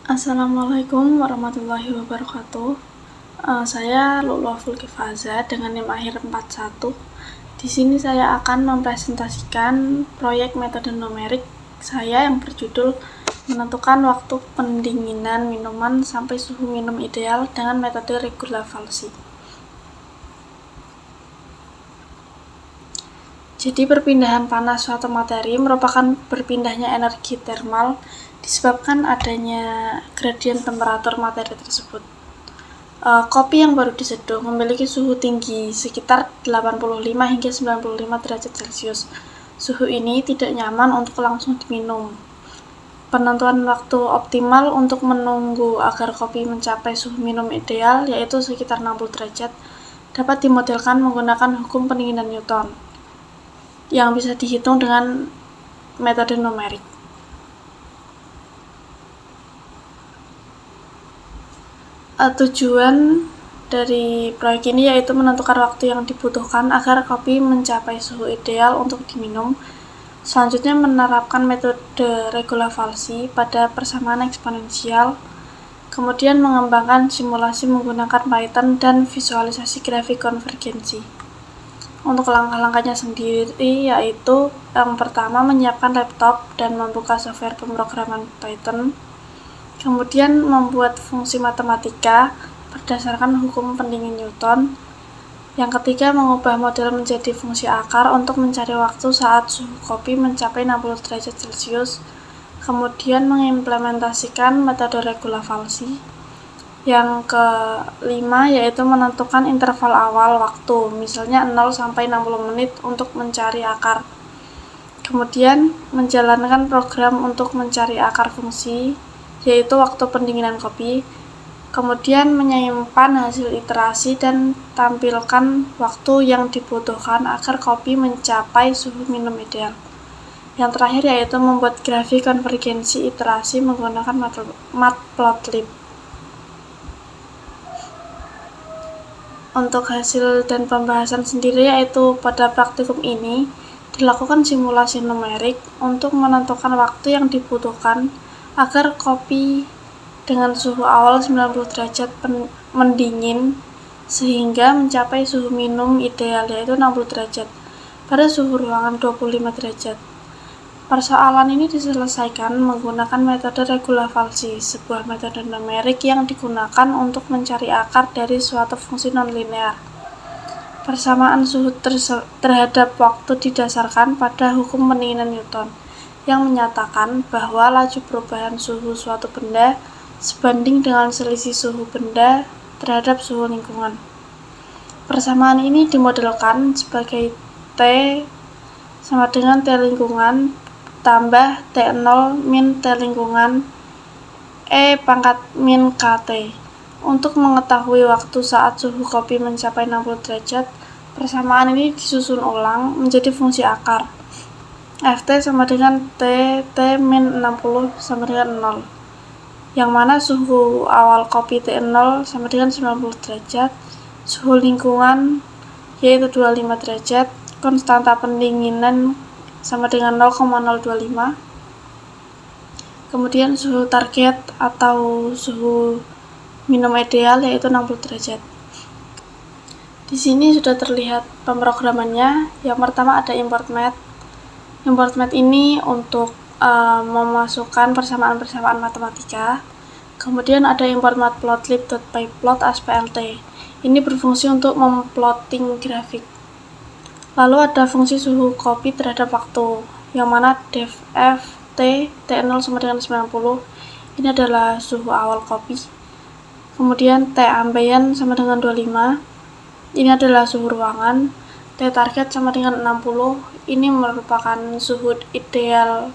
Assalamualaikum warahmatullahi wabarakatuh. Saya Lulu Fulkifaza dengan NIM akhir 41. Di sini saya akan mempresentasikan proyek metode numerik saya yang berjudul menentukan waktu pendinginan minuman sampai suhu minum ideal dengan metode regulavalsi. Jadi perpindahan panas suatu materi merupakan berpindahnya energi termal disebabkan adanya gradien temperatur materi tersebut. Kopi yang baru diseduh memiliki suhu tinggi sekitar 85 hingga 95 derajat Celcius. Suhu ini tidak nyaman untuk langsung diminum. Penentuan waktu optimal untuk menunggu agar kopi mencapai suhu minum ideal, yaitu sekitar 60 derajat, dapat dimodelkan menggunakan hukum pendinginan Newton yang bisa dihitung dengan metode numerik. Tujuan dari proyek ini yaitu menentukan waktu yang dibutuhkan agar kopi mencapai suhu ideal untuk diminum. Selanjutnya menerapkan metode regulavalsi pada persamaan eksponensial, kemudian mengembangkan simulasi menggunakan Python dan visualisasi grafik konvergensi. Untuk langkah-langkahnya sendiri yaitu yang pertama menyiapkan laptop dan membuka software pemrograman Python, kemudian membuat fungsi matematika berdasarkan hukum pendingin Newton. Yang ketiga, mengubah model menjadi fungsi akar untuk mencari waktu saat suhu kopi mencapai 60 derajat Celcius. Kemudian mengimplementasikan metode regulavalsi. Yang kelima yaitu menentukan interval awal waktu, misalnya 0 sampai 60 menit untuk mencari akar. Kemudian menjalankan program untuk mencari akar fungsi, yaitu waktu pendinginan kopi. Kemudian menyimpan hasil iterasi dan tampilkan waktu yang dibutuhkan agar kopi mencapai suhu minum ideal. Yang terakhir yaitu membuat grafik konvergensi iterasi menggunakan matplotlib. Untuk hasil dan pembahasan sendiri yaitu pada praktikum ini dilakukan simulasi numerik untuk menentukan waktu yang dibutuhkan agar kopi dengan suhu awal 90 derajat mendingin sehingga mencapai suhu minum ideal yaitu 60 derajat pada suhu ruangan 25 derajat. Persoalan ini diselesaikan menggunakan metode regulavalsi, sebuah metode numerik yang digunakan untuk mencari akar dari suatu fungsi nonlinear. Persamaan suhu terhadap waktu didasarkan pada hukum pendinginan Newton yang menyatakan bahwa laju perubahan suhu suatu benda sebanding dengan selisih suhu benda terhadap suhu lingkungan. Persamaan ini dimodelkan sebagai T sama dengan T lingkungan tambah T0 min T lingkungan E pangkat min KT. Untuk mengetahui waktu saat suhu kopi mencapai 60 derajat, persamaan ini disusun ulang menjadi fungsi akar. Ft sama dengan T min 60 sama dengan 0. Yang mana suhu awal kopi T0 sama dengan 90 derajat, suhu lingkungan yaitu 25 derajat, konstanta pendinginan sama dengan 0,025. Kemudian suhu target atau suhu minum ideal yaitu 60 derajat. Di sini sudah terlihat pemrogramannya. Yang pertama ada import math. Import math ini untuk memasukkan persamaan-persamaan matematika. Kemudian ada import matplotlib.pyplot ASPLT. Ini berfungsi untuk memplotting grafik. Lalu ada fungsi suhu kopi terhadap waktu, yang mana def f T0 sama dengan 90. Ini adalah suhu awal kopi. Kemudian T ambient sama dengan 25. Ini adalah suhu ruangan. T target sama dengan 60. Ini merupakan suhu ideal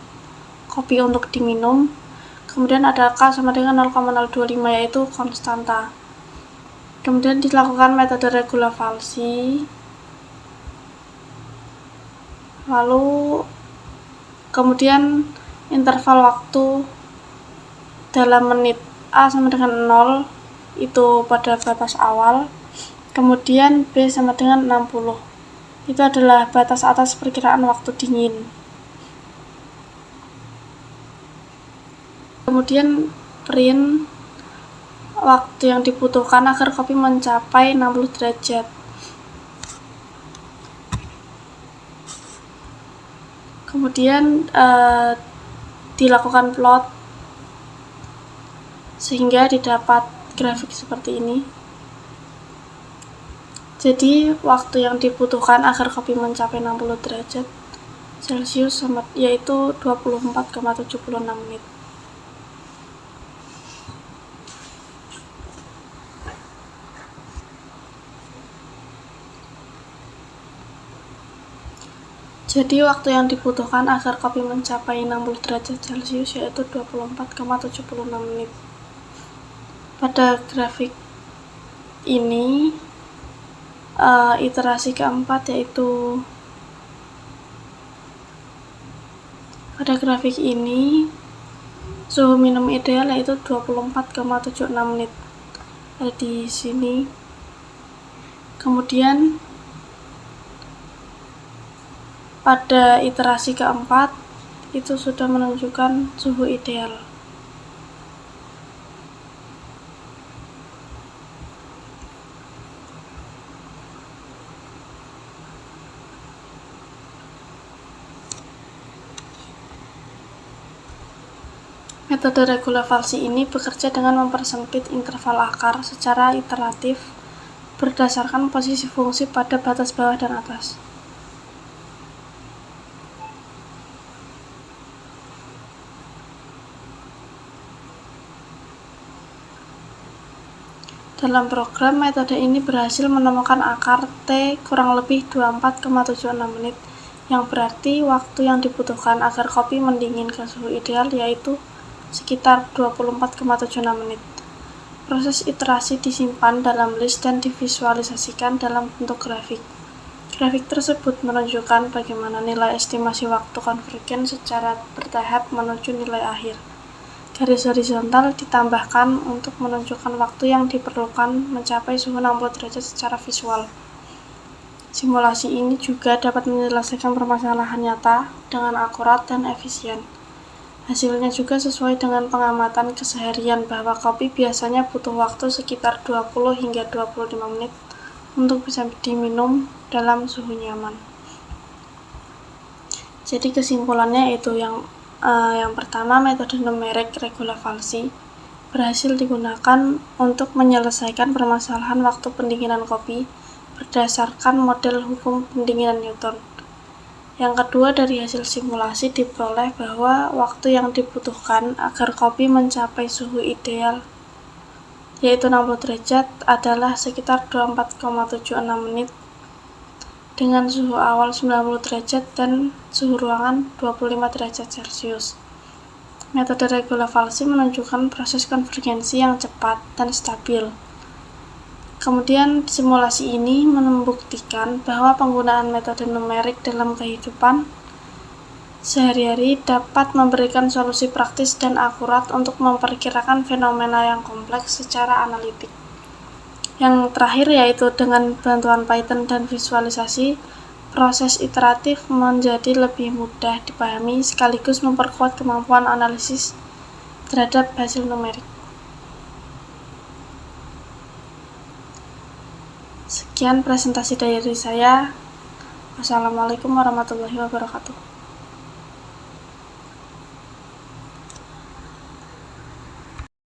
kopi untuk diminum. Kemudian ada K sama dengan 0,025 yaitu konstanta. Kemudian dilakukan metode regulavalsi. Lalu kemudian interval waktu dalam menit A sama dengan 0 itu pada batas awal. Kemudian B sama dengan 60. Itu adalah batas atas perkiraan waktu dingin. Kemudian print waktu yang dibutuhkan agar kopi mencapai 60 derajat. Kemudian dilakukan plot sehingga didapat grafik seperti ini. Jadi waktu yang dibutuhkan agar kopi mencapai 60 derajat Celcius yaitu 24,76 menit. Jadi waktu yang dibutuhkan agar kopi mencapai 60 derajat Celcius yaitu 24,76 menit. Pada grafik ini iterasi keempat yaitu pada grafik ini suhu minum ideal yaitu 24,76 menit ada di sini. Kemudian pada iterasi keempat itu sudah menunjukkan suhu ideal. Metode regulavasi ini bekerja dengan mempersempit interval akar secara iteratif berdasarkan posisi fungsi pada batas bawah dan atas. Dalam program, metode ini berhasil menemukan akar T kurang lebih 24,76 menit, yang berarti waktu yang dibutuhkan agar kopi mendingin ke suhu ideal yaitu sekitar 24,76 menit. Proses iterasi disimpan dalam list dan divisualisasikan dalam bentuk grafik. Grafik tersebut menunjukkan bagaimana nilai estimasi waktu konvergen secara bertahap menuju nilai akhir. Garis horizontal ditambahkan untuk menunjukkan waktu yang diperlukan mencapai suhu 60 derajat secara visual. Simulasi ini juga dapat menyelesaikan permasalahan nyata dengan akurat dan efisien. Hasilnya juga sesuai dengan pengamatan keseharian bahwa kopi biasanya butuh waktu sekitar 20 hingga 25 menit untuk bisa diminum dalam suhu nyaman. Jadi kesimpulannya itu yang pertama, metode numerik regulavasi berhasil digunakan untuk menyelesaikan permasalahan waktu pendinginan kopi berdasarkan model hukum pendinginan Newton. Yang kedua, dari hasil simulasi diperoleh bahwa waktu yang dibutuhkan agar kopi mencapai suhu ideal yaitu 60 derajat adalah sekitar 24,76 menit dengan suhu awal 90 derajat dan suhu ruangan 25 derajat Celcius. Metode regulavasi menunjukkan proses konvergensi yang cepat dan stabil. Kemudian simulasi ini membuktikan bahwa penggunaan metode numerik dalam kehidupan sehari-hari dapat memberikan solusi praktis dan akurat untuk memperkirakan fenomena yang kompleks secara analitik. Yang terakhir yaitu dengan bantuan Python dan visualisasi, proses iteratif menjadi lebih mudah dipahami sekaligus memperkuat kemampuan analisis terhadap hasil numerik. Sekian presentasi dari saya. Wassalamualaikum warahmatullahi wabarakatuh.